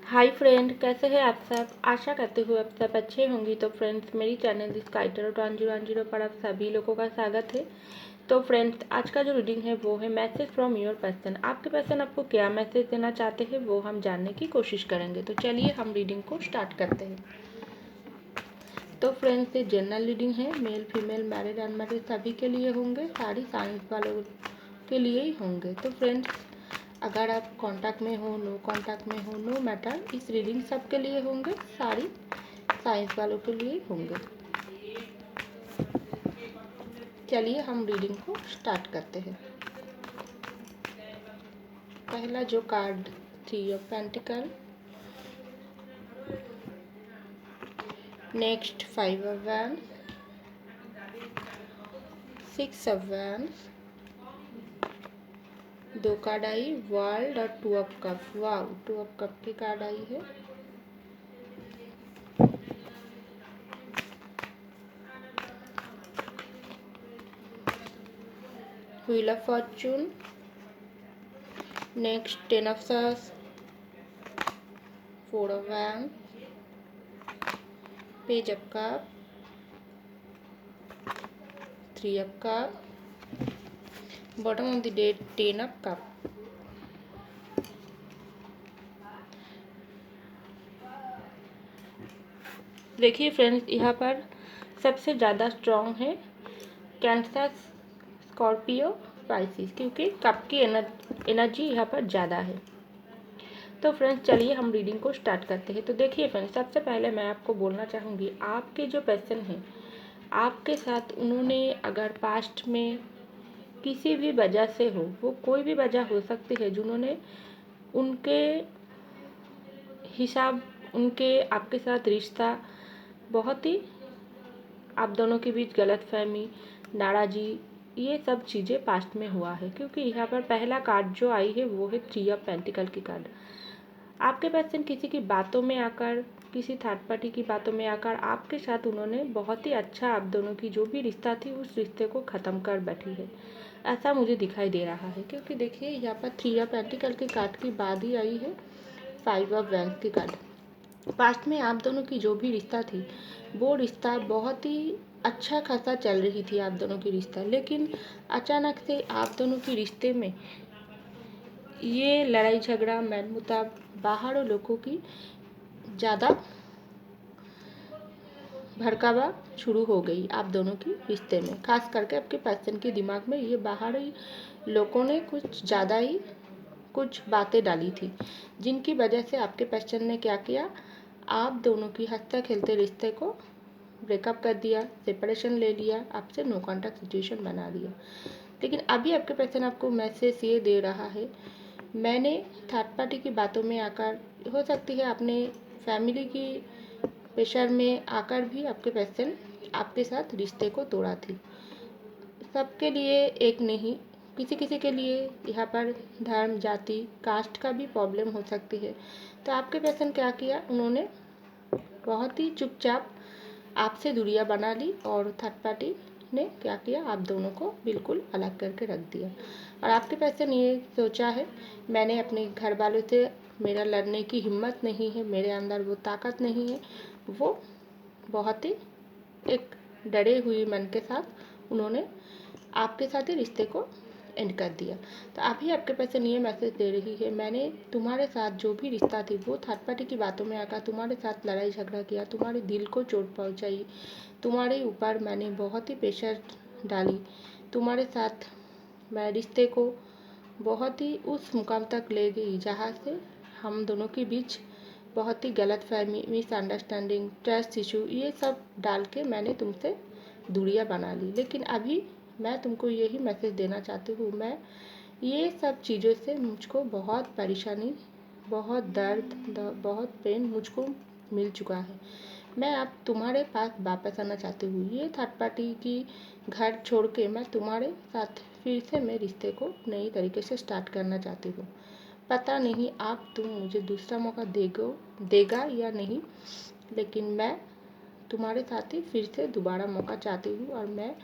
Hi friend, कैसे हैं आप सब। आशा करते हुए आप सब अच्छे होंगी। तो फ्रेंड्स, मेरी चैनल दिस काइटर 1010 पर आप सभी लोगों का स्वागत है। तो फ्रेंड्स, आज का जो रीडिंग है वो है मैसेज फ्रॉम योर पर्सन। आपके पर्सन आपको क्या मैसेज देना चाहते हैं वो हम जानने की कोशिश करेंगे। तो चलिए हम रीडिंग को स्टार्ट करते हैं। तो फ्रेंड्स, ये जनरल रीडिंग है। मेल फीमेल मैरिड अनमैरिड सभी के लिए होंगे, सारी साइंस वालों के लिए ही होंगे। तो फ्रेंड्स, अगर आप कांटेक्ट में हो, नो कांटेक्ट में हो, नो मैटर, इस रीडिंग सब के लिए होंगे, सारी साइंस वालों के लिए होंगे। चलिए हम रीडिंग को स्टार्ट करते हैं। पहला जो card, 3 of pentacle, next 5 of wand, 6 of wand, 2 card I world और 2 of cup. Wow, 2 of cup की कार्ड आई है। Wheel of Fortune, next 10 of swords, 4 of wand, page of cup, 3 of cup, bottom of the deck 10 of cup. देखिए friends, यहाँ पर सबसे ज़्यादा strong है cancer, Scorpio, Pisces, क्योंकि कप की एनर्जी यहाँ पर ज़्यादा है। तो फ्रेंड्स, चलिए हम रीडिंग को स्टार्ट करते हैं। तो देखिए फ्रेंड्स, सबसे पहले मैं आपको बोलना चाहूँगी, आपके जो पर्सन हैं, आपके साथ उन्होंने अगर पास्ट में किसी भी वजह से हो, वो कोई भी वजह हो सकती है, जिन्होंने उनके हिसाब, उनके आपके साथ रिश्ता बहुत ही, आप दोनों के बीच गलतफहमी, नाराज़ी, ये सब चीज़ें पास्ट में हुआ है। क्योंकि यहाँ पर पहला कार्ड जो आई है वो है 3 ऑफ पेंटिकल की कार्ड। आपके पर्सन किसी की बातों में आकर, किसी थर्ड पार्टी की बातों में आकर आपके साथ उन्होंने बहुत ही अच्छा, आप दोनों की जो भी रिश्ता थी उस रिश्ते को ख़त्म कर बैठी है, ऐसा मुझे दिखाई दे रहा है। क्योंकि देखिए यहाँ पर 3 ऑफ पेंटिकल की कार्ड की बाद ही आई है 5 ऑफ वैंड की कार्ड। पास्ट में आप दोनों की जो भी रिश्ता थी, वो रिश्ता बहुत ही अच्छा खासा चल रही थी आप दोनों की रिश्ता, लेकिन अचानक से आप दोनों की रिश्ते में ये लड़ाई झगड़ा, मनमुटाव, बाहर लोगों की ज़्यादा भड़कावा शुरू हो गई आप दोनों की रिश्ते में। खास करके आपके पर्सन के दिमाग में ये बाहरी लोगों ने कुछ ज़्यादा ही कुछ बातें डाली थी, जिनकी वजह से आपके पर्सन ने क्या किया, आप दोनों की हंसते खेलते रिश्ते को ब्रेकअप कर दिया, सेपरेशन ले लिया, आपसे नो कॉन्टैक्ट सिचुएशन बना दिया। लेकिन अभी आपके पर्सन आपको मैसेज ये दे रहा है, मैंने थर्ड पार्टी की बातों में आकर, हो सकती है आपने फैमिली की प्रेशर में आकर भी आपके पर्सन आपके साथ रिश्ते को तोड़ा थी। सबके लिए एक नहीं, किसी किसी के लिए यहाँ पर धर्म, जाति, कास्ट का भी प्रॉब्लम हो सकती है। तो आपके पर्सन क्या किया, उन्होंने बहुत ही चुपचाप आपसे दूरियां बना ली और थर्ड पार्टी ने क्या किया, आप दोनों को बिल्कुल अलग करके रख दिया। और आपके पर्सन ये सोचा है, मैंने अपने घर वालों से, मेरा लड़ने की हिम्मत नहीं है, मेरे अंदर वो ताकत नहीं है। वो बहुत ही एक डरे हुए मन के साथ उन्होंने आपके साथ ही रिश्ते को एंड कर दिया। तो अभी आपके पर्सन ये मैसेज दे रही है, मैंने तुम्हारे साथ जो भी रिश्ता थी वो थर्ड पार्टी की बातों में आकर तुम्हारे साथ लड़ाई झगड़ा किया, तुम्हारे दिल को चोट पहुंचाई, तुम्हारे ऊपर मैंने बहुत ही प्रेशर डाली, तुम्हारे साथ मैं रिश्ते को बहुत ही उस मुकाम तक ले गई जहाँ से हम दोनों के बीच बहुत ही गलतफहमी, मिसअंडरस्टैंडिंग, ट्रस्ट इशू, ये सब डाल के मैंने तुमसे दूरियां बना ली। लेकिन अभी मैं तुमको यही मैसेज देना चाहती हूँ, मैं ये सब चीज़ों से मुझको बहुत परेशानी, बहुत दर्द, बहुत पेन मुझको मिल चुका है। मैं अब तुम्हारे पास वापस आना चाहती हूँ। ये थर्ड पार्टी की घर छोड़ के मैं तुम्हारे साथ फिर से मैं रिश्ते को नई तरीके से स्टार्ट करना चाहती हूँ। पता नहीं आप तुम मुझे दूसरा मौका देगा या नहीं, लेकिन मैं तुम्हारे साथ ही फिर से दोबारा मौका चाहती हूँ और मैं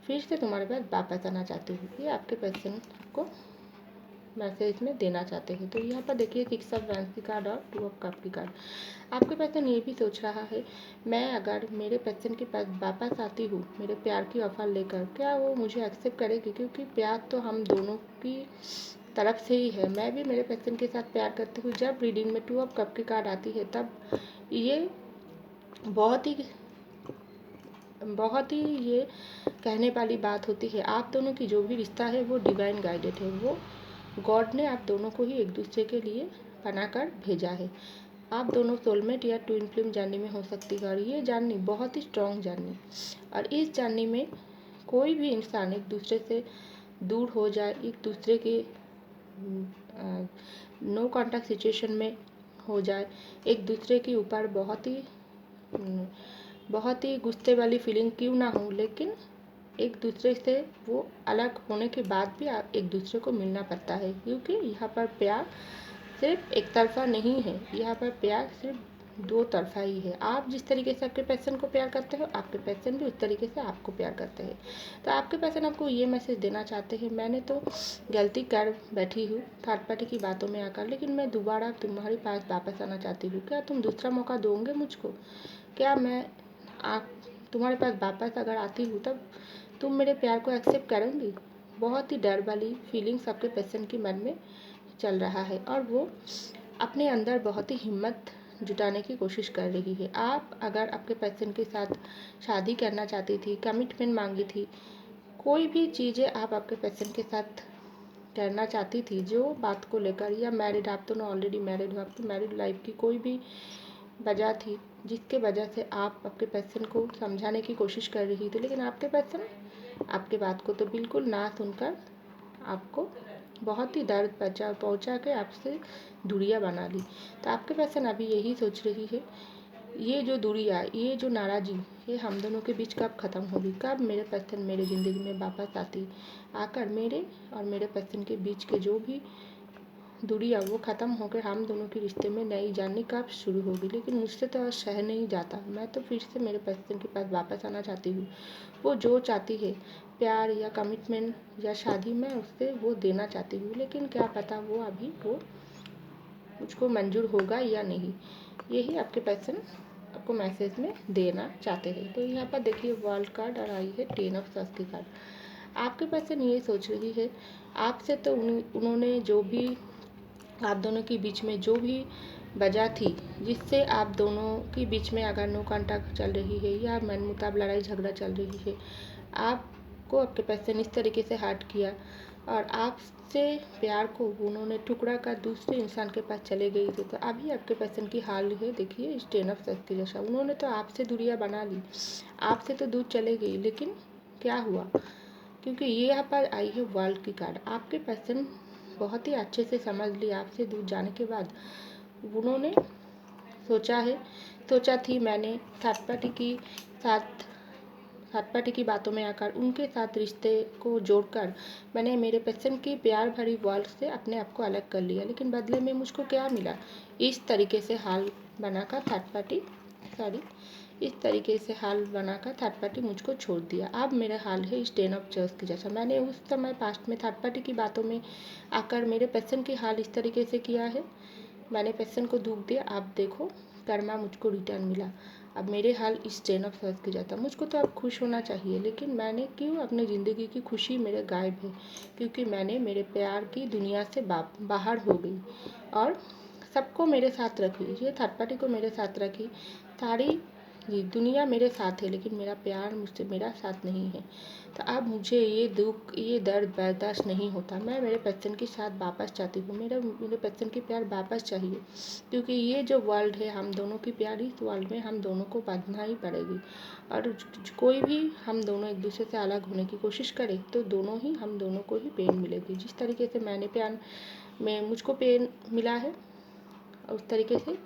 फिर से तुम्हारे पास वापस आना चाहती हूँ। ये आपके पर्सन को मैसेज में देना चाहते हैं। तो यहाँ पर देखिए 6 ऑफ वैंड्स की कार्ड और 2 ऑफ कप की कार्ड। आपके पर्सन ये भी सोच रहा है, मैं अगर मेरे पर्सन के पास वापस आती हूँ मेरे प्यार की ऑफर लेकर, क्या वो मुझे एक्सेप्ट करेगी? क्योंकि प्यार तो हम दोनों की तरफ से ही है। मैं भी मेरे पर्सन के साथ प्यार करती हूँ। जब रीडिंग में 2 ऑफ कप की कार्ड आती है तब ये बहुत ही ये कहने वाली बात होती है। आप दोनों की जो भी रिश्ता है वो डिवाइन गाइडेड है। वो गॉड ने आप दोनों को ही एक दूसरे के लिए बनाकर भेजा है। आप दोनों सोलमेट या ट्विन फ्लेम जर्नी में हो सकती है और ये जर्नी बहुत ही स्ट्रॉन्ग जर्नी, और इस जर्नी में कोई भी इंसान एक दूसरे से दूर हो जाए, एक दूसरे के नो कॉन्टैक्ट सिचुएशन में हो जाए, एक दूसरे के ऊपर बहुत ही गुस्से वाली फीलिंग क्यों ना हो, लेकिन एक दूसरे से वो अलग होने के बाद भी आप एक दूसरे को मिलना पड़ता है। क्योंकि यहाँ पर प्यार सिर्फ एक तरफा नहीं है, यहाँ पर प्यार सिर्फ 2 तरफा ही है। आप जिस तरीके से आपके पर्सन को प्यार करते हो, आपके पर्सन भी उस तरीके से आपको प्यार करते हैं। तो आपके पर्सन आपको ये मैसेज देना चाहते हैं, मैंने तो गलती कर बैठी हूँ थर्ड पार्टी की बातों में आकर, लेकिन मैं दोबारा तुम्हारे पास वापस आना चाहती हूँ। क्या तुम दूसरा मौका दोगे मुझको? क्या मैं आप तुम्हारे पास वापस अगर आती हूँ तब तुम मेरे प्यार को एक्सेप्ट करोगी? बहुत ही डर वाली फीलिंग्स आपके पर्सन के मन में चल रहा है और वो अपने अंदर बहुत ही हिम्मत जुटाने की कोशिश कर रही है। आप अगर आपके पर्सन के साथ शादी करना चाहती थी, कमिटमेंट मांगी थी, कोई भी चीज़ें आप आपके पर्सन के साथ करना चाहती थी जो बात को लेकर, या मैरिड, आप दोनों ऑलरेडी मैरिड हो, आपकी मैरिड लाइफ की कोई भी वजह थी जिसके वजह से आप आपके पर्सन को समझाने की कोशिश कर रही थी, लेकिन आपके पर्सन आपके बात को तो बिल्कुल ना सुनकर आपको बहुत ही दर्द पहुंचा के आपसे दूरियां बना ली। तो आपके पर्सन अभी यही सोच रही है, ये जो दूरियां, ये जो नाराज़ी, ये हम दोनों के बीच कब ख़त्म होगी? कब मेरे पर्सन मेरे ज़िंदगी में वापस आकर मेरे और मेरे पर्सन के बीच के जो भी दूरियां वो ख़त्म होकर हम दोनों के रिश्ते में नई जर्नी कब शुरू होगी? लेकिन मुझसे तो सह नहीं जाता। मैं तो फिर से मेरे पर्सन के पास वापस आना चाहती हूँ। वो जो चाहती है, प्यार या कमिटमेंट या शादी, मैं उससे वो देना चाहती हूँ, लेकिन क्या पता वो अभी वो मुझको मंजूर होगा या नहीं। यही आपके पर्सन आपको मैसेज में देना चाहते हैं। तो यहाँ पर देखिए वर्ल्ड कार्ड और आई है 10 ऑफ सॉर्ड्स की कार्ड। आपके पर्सन ये सोच रही है, आपसे तो उन्होंने जो भी आप दोनों के बीच में जो भी वजह थी जिससे आप दोनों के बीच में अगर नो कॉन्टैक्ट चल रही है या मनमुटाव लड़ाई झगड़ा चल रही है, आपको आपके पर्सन इस तरीके से हर्ट किया और आपसे प्यार को उन्होंने टुकड़ा कर दूसरे इंसान के पास चले गई थी। तो अभी आपके पर्सन की हाल है देखिए इस 10 ऑफ सॉर्ड्स के जैसा। उन्होंने तो आपसे दूरियां बना ली, आपसे तो दूर चले गई, लेकिन क्या हुआ? क्योंकि ये यहाँ पर आई है वर्ल्ड की कार्ड। आपके पर्सन बहुत ही अच्छे से समझ लिया आपसे दूर जाने के बाद। उन्होंने सोचा थी मैंने साथ थर्ड पार्टी की बातों में आकर उनके साथ रिश्ते को जोड़कर मैंने मेरे पर्सन की प्यार भरी वर्ल्ड से अपने आप को अलग कर लिया, लेकिन बदले में मुझको क्या मिला? इस तरीके से हाल बनाकर थर्ड पार्टी मुझको छोड़ दिया। अब मेरा हाल है इस 10 ऑफ चर्च के जैसा। मैंने उस समय पास्ट में थर्ड पार्टी की बातों में आकर मेरे पर्सन की हाल इस तरीके से किया है, मैंने पर्सन को दुख दिया। आप देखो कर्मा मुझको रिटर्न मिला। अब मेरे हाल इस 10 ऑफ सॉर्ड्स की जाता। मुझको तो अब खुश होना चाहिए, लेकिन मैंने क्यों अपनी ज़िंदगी की खुशी मेरे गायब है? क्योंकि मैंने मेरे प्यार की दुनिया से बाहर हो गई और सबको मेरे साथ रखी, ये थर्ड पार्टी को मेरे साथ रखी। सारी दुनिया मेरे साथ है, लेकिन मेरा प्यार मुझसे मेरा साथ नहीं है। तो अब मुझे ये दुख, ये दर्द बर्दाश्त नहीं होता। मैं मेरे पर्सन के साथ वापस चाहती हूँ, मेरे पर्सन की प्यार वापस चाहिए। क्योंकि ये जो वर्ल्ड है हम दोनों की प्यार, इस वर्ल्ड में हम दोनों को बांधना ही पड़ेगी। और कोई भी हम दोनों एक दूसरे से अलग होने की कोशिश करे तो हम दोनों को ही पेन मिलेगी। जिस तरीके से मुझको पेन मिला है, उस तरीके से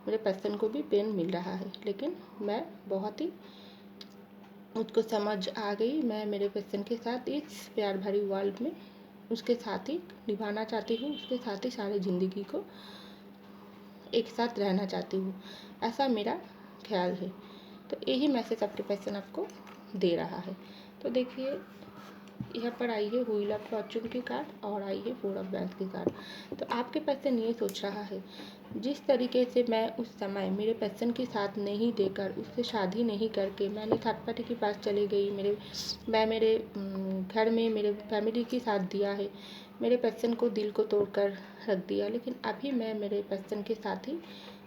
मेरे पर्सन को भी पेन मिल रहा है। लेकिन मैं बहुत ही मुझको समझ आ गई, मैं मेरे पर्सन के साथ इस प्यार भरी वर्ल्ड में उसके साथ ही निभाना चाहती हूँ, उसके साथ ही सारी ज़िंदगी को एक साथ रहना चाहती हूँ, ऐसा मेरा ख्याल है। तो यही मैसेज आपके पर्सन आपको दे रहा है। तो देखिए यहाँ पर आई है व्हील ऑफ फॉर्चून की कार्ड और आई है फोर ऑफ वैंड्स की कार्ड। तो आपके पर्सन ये सोच रहा है, जिस तरीके से मैं उस समय मेरे पर्सन के साथ नहीं देकर, उससे शादी नहीं करके मैंने थर्ड पार्टी के पास चले गई, मैं मेरे घर में मेरे फैमिली के साथ दिया है, मेरे पर्सन को दिल को तोड़कर रख दिया, लेकिन अभी मैं मेरे पर्सन के साथ ही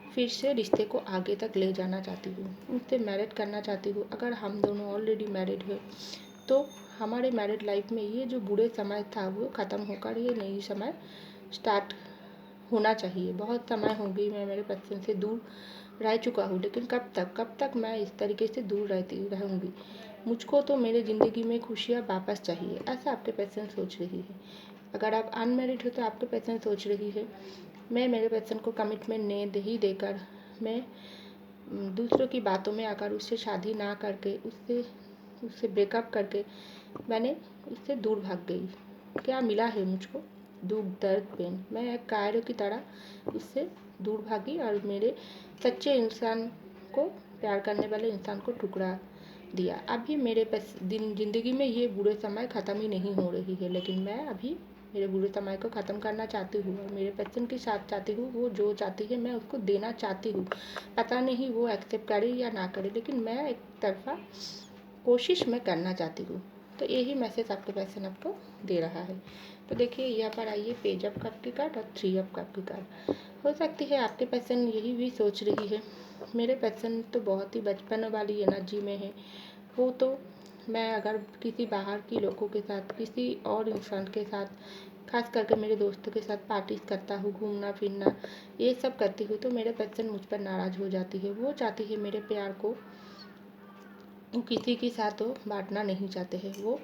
फिर से रिश्ते को आगे तक ले जाना चाहती हूँ, उनसे मैरिड करना चाहती हूँ। अगर हम दोनों ऑलरेडी मैरिड है तो हमारे मैरिड लाइफ में ये जो बुरे समय था वो ख़त्म होकर ये नई समय स्टार्ट होना चाहिए। बहुत समय हो गई मैं मेरे पर्सन से दूर रह चुका हूँ, लेकिन कब तक मैं इस तरीके से दूर रहूँगी। मुझको तो मेरे ज़िंदगी में खुशियाँ वापस चाहिए, ऐसा आपके पर्सन सोच रही है। अगर आप अनमैरिड हो तो आपके पर्सन सोच रही है, मैं मेरे पर्सन को कमिटमेंट नहीं देकर, मैं दूसरों की बातों में आकर उससे शादी ना करके, उससे ब्रेकअप करके मैंने उससे दूर भाग गई। क्या मिला है मुझको? दुख, दर्द, पेन। मैं एक कायरों की तरह उससे दूर भागी और मेरे सच्चे इंसान को, प्यार करने वाले इंसान को ठुकरा दिया। अभी मेरे ज़िंदगी में ये बुरे समय ख़त्म ही नहीं हो रही है, लेकिन मैं अभी मेरे बुरे समय को ख़त्म करना चाहती हूँ और मेरे पर्सन के साथ चाहती हूँ। वो जो चाहती है मैं उसको देना चाहती हूँ। पता नहीं वो एक्सेप्ट करे या ना करे, लेकिन मैं एक तरफा कोशिश मैं करना चाहती हूँ। तो यही मैसेज आपके पर्सन आपको दे रहा है। तो देखिए यहाँ पर आइए पेज ऑफ कप की कार्ड और थ्री ऑफ कप की कार्ड। हो सकती है आपके पर्सन यही भी सोच रही है, मेरे पर्सन तो बहुत ही बचपन वाली एनर्जी में है। वो तो मैं अगर किसी बाहर की लोगों के साथ, किसी और इंसान के साथ, खास करके मेरे दोस्तों के साथ पार्टीज करता हूँ, घूमना फिरना ये सब करती हूँ, तो मेरे पर्सन मुझ पर नाराज़ हो जाती है। वो चाहती है मेरे प्यार को वो किसी के साथ वो बांटना नहीं चाहते हैं। वो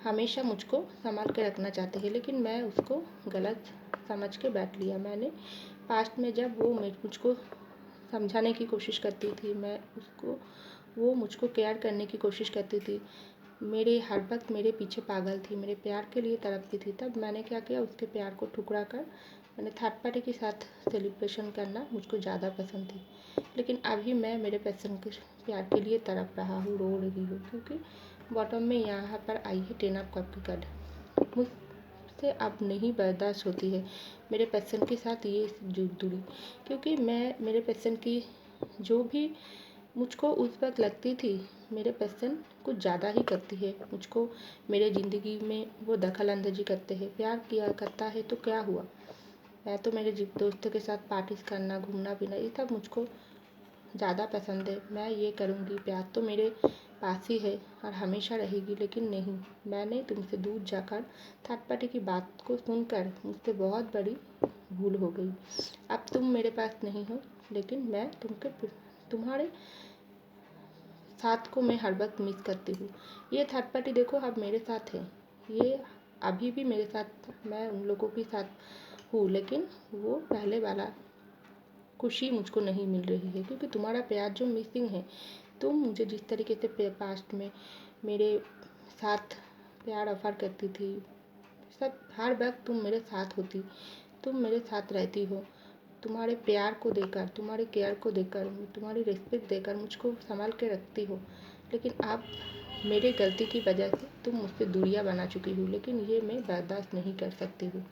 हमेशा मुझको संभाल के रखना चाहते हैं, लेकिन मैं उसको गलत समझ के बैठ लिया। मैंने पास्ट में जब वो मुझको समझाने की कोशिश करती थी, वो मुझको केयर करने की कोशिश करती थी, मेरे हर वक्त मेरे पीछे पागल थी, मेरे प्यार के लिए तड़पती थी, तब मैंने क्या किया, उसके प्यार को ठुकरा कर मैंने थर्ड पार्टी के साथ सेलिब्रेशन करना मुझको ज़्यादा पसंद थी। लेकिन अभी मैं मेरे पर्सन के प्यार के लिए तड़प रहा हूँ, रो रही हूँ, क्योंकि बॉटम में यहाँ पर आई है टेन ऑफ कप की कार्ड। मुझसे अब नहीं बर्दाश्त होती है मेरे पर्सन के साथ ये दूरी, क्योंकि मैं मेरे पर्सन की जो भी मुझको उस वक्त लगती थी, मेरे पर्सन कुछ ज़्यादा ही करती है मुझको, मेरे ज़िंदगी में वो दखल अंदाजी करते हैं। प्यार किया करता है तो क्या हुआ, मैं तो मेरे दोस्तों के साथ पार्टीज करना, घूमना फिरना ये सब मुझको ज़्यादा पसंद है। मैं ये करूँगी, प्यार तो मेरे पास ही है और हमेशा रहेगी, लेकिन नहीं, मैंने तुमसे दूर जाकर थर्ड पार्टी की बात को सुनकर मुझसे बहुत बड़ी भूल हो गई। अब तुम मेरे पास नहीं हो, लेकिन मैं तुम्हारे साथ को मैं हर वक्त मिस करती हूँ। ये थर्ड पार्टी देखो अब मेरे साथ है, ये अभी भी मेरे साथ, मैं उन लोगों के साथ हूँ, लेकिन वो पहले वाला खुशी मुझको नहीं मिल रही है, क्योंकि तुम्हारा प्यार जो मिसिंग है। तुम मुझे जिस तरीके से पास्ट में मेरे साथ प्यार ऑफर करती थी, सब हर वक्त तुम मेरे साथ होती, तुम मेरे साथ रहती हो, तुम्हारे प्यार को देकर, तुम्हारे केयर को देकर, तुम्हारी रिस्पेक्ट देकर मुझको संभाल के रखती हो, लेकिन अब मेरे गलती की वजह से तुम मुझसे दूरियां बना चुकी हो, लेकिन ये मैं बर्दाश्त नहीं कर सकती हूँ।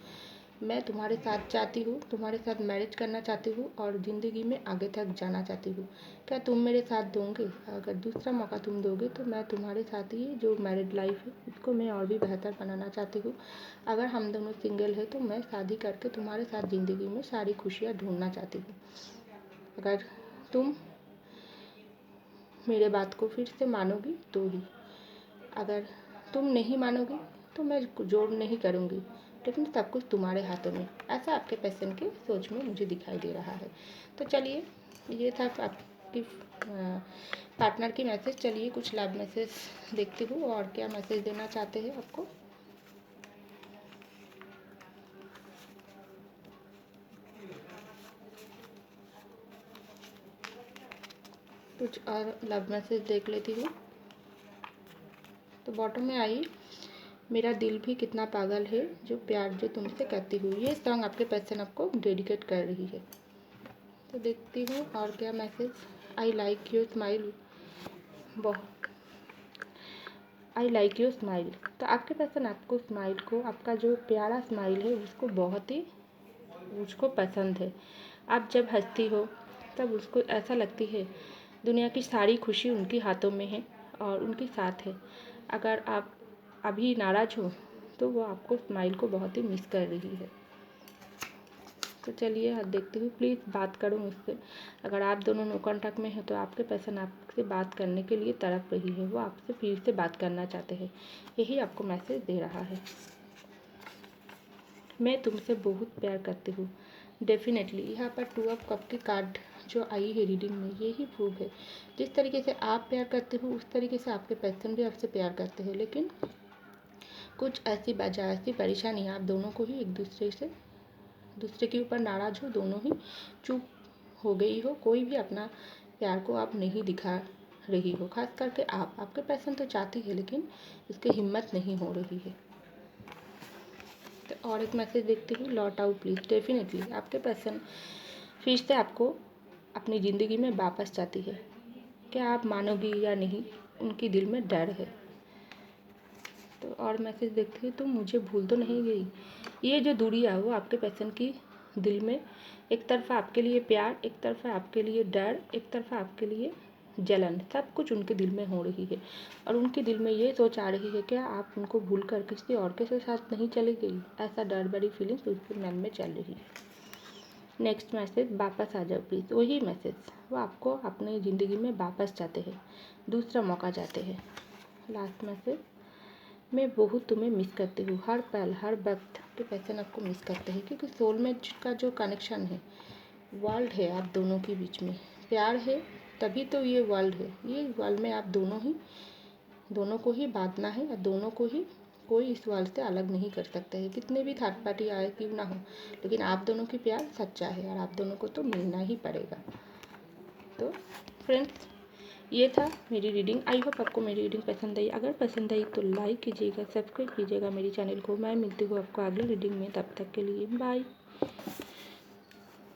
मैं तुम्हारे साथ चाहती हूँ, तुम्हारे साथ मैरिज करना चाहती हूँ और ज़िंदगी में आगे तक जाना चाहती हूँ। क्या तुम मेरे साथ दोगे? अगर दूसरा मौका तुम दोगे तो मैं तुम्हारे साथ ही जो मैरिड लाइफ है उसको मैं और भी बेहतर बनाना चाहती हूँ। अगर हम दोनों सिंगल है तो मैं शादी करके तुम्हारे साथ ज़िंदगी में सारी खुशियाँ ढूंढना चाहती हूँ। अगर तुम मेरे बात को फिर से मानोगी तो ही, अगर तुम नहीं मानोगी तो मैं जोर नहीं करूँगी, लेकिन सब कुछ तुम्हारे हाथों में, ऐसा आपके पर्सन के सोच में मुझे दिखाई दे रहा है। तो चलिए, ये था आपकी पार्टनर की मैसेज। चलिए कुछ लव मैसेज देखती हूँ और क्या मैसेज देना चाहते हैं आपको। कुछ और लव मैसेज देख लेती हूँ। तो बॉटम में आई, मेरा दिल भी कितना पागल है जो प्यार जो तुमसे करती हूँ। ये सॉन्ग आपके पर्सन आपको डेडिकेट कर रही है। तो देखती हूँ और क्या message. I like your smile, बहुत आई लाइक योर स्माइल। तो आपके पर्सन आपको स्माइल को, आपका जो प्यारा स्माइल है उसको पसंद है। आप जब हंसती हो तब उसको ऐसा लगती है दुनिया की सारी खुशी उनके हाथों में है और उनके साथ है। अगर आप अभी नाराज़ हो तो वो आपको स्माइल को बहुत ही मिस कर रही है। तो चलिए अब देखती हूँ, प्लीज़ बात करो मुझसे। अगर आप दोनों नो कॉन्टैक्ट में हैं तो आपके पर्सन आपसे बात करने के लिए तड़प रही है, वो आपसे फिर से बात करना चाहते हैं, यही आपको मैसेज दे रहा है। मैं तुमसे बहुत प्यार करती हूँ। डेफिनेटली यहाँ पर 2 ऑफ कप की कार्ड जो आई है रीडिंग में, यही प्रूफ है। जिस तरीके से आप प्यार करते हो उस तरीके से आपके पर्सन भी आपसे प्यार करते हैं, लेकिन कुछ ऐसी वजह, ऐसी परेशानी आप दोनों को ही दूसरे के ऊपर नाराज़ हो, दोनों ही चुप हो गई हो, कोई भी अपना प्यार को आप नहीं दिखा रही हो। खास करके आपके पर्सन तो चाहती है लेकिन इसकी हिम्मत नहीं हो रही है। तो और एक मैसेज देखती हूँ, लौट आउट प्लीज़। डेफिनेटली आपके पर्सन फिर से आपको अपनी ज़िंदगी में वापस चाहती है। क्या आप मानोगी या नहीं, उनकी दिल में डर है। तो और मैसेज देखती हूँ, तुम मुझे भूल तो नहीं गई। ये जो दूरी है वो आपके पर्सन की दिल में एक तरफा आपके लिए प्यार, एक तरफा आपके लिए डर, एक तरफा आपके लिए जलन, सब कुछ उनके दिल में हो रही है। और उनके दिल में ये सोच आ रही है कि आप उनको भूल कर किसी और के साथ नहीं चली गई। ऐसा डर भरी फीलिंग्स उसके मन में चल रही है। नेक्स्ट मैसेज, वापस आ जाओ प्लीज़। वही मैसेज, वो आपको अपनी ज़िंदगी में वापस चाहते हैं, दूसरा मौका चाहते हैं। लास्ट मैसेज, मैं बहुत तुम्हें मिस करती हूँ। हर पल हर वक्त के पर्सन आपको मिस करते हैं, क्योंकि सोलमेट का जो कनेक्शन है, वर्ल्ड है आप दोनों के बीच में, प्यार है तभी तो ये वर्ल्ड है। ये वर्ल्ड में आप दोनों को ही बांटना है, या दोनों को ही, कोई इस वर्ल्ड से अलग नहीं कर सकता है, कितने भी थर्ड पार्टी आए क्यों ना हो, लेकिन आप दोनों की प्यार सच्चा है और आप दोनों को तो मिलना ही पड़ेगा। तो फ्रेंड्स, ये था मेरी रीडिंग। आई होप आपको मेरी रीडिंग पसंद आई। अगर पसंद आई तो लाइक कीजिएगा, सब्सक्राइब कीजिएगा मेरी चैनल को। मैं मिलती हूँ आपको अगली रीडिंग में, तब तक के लिए बाय।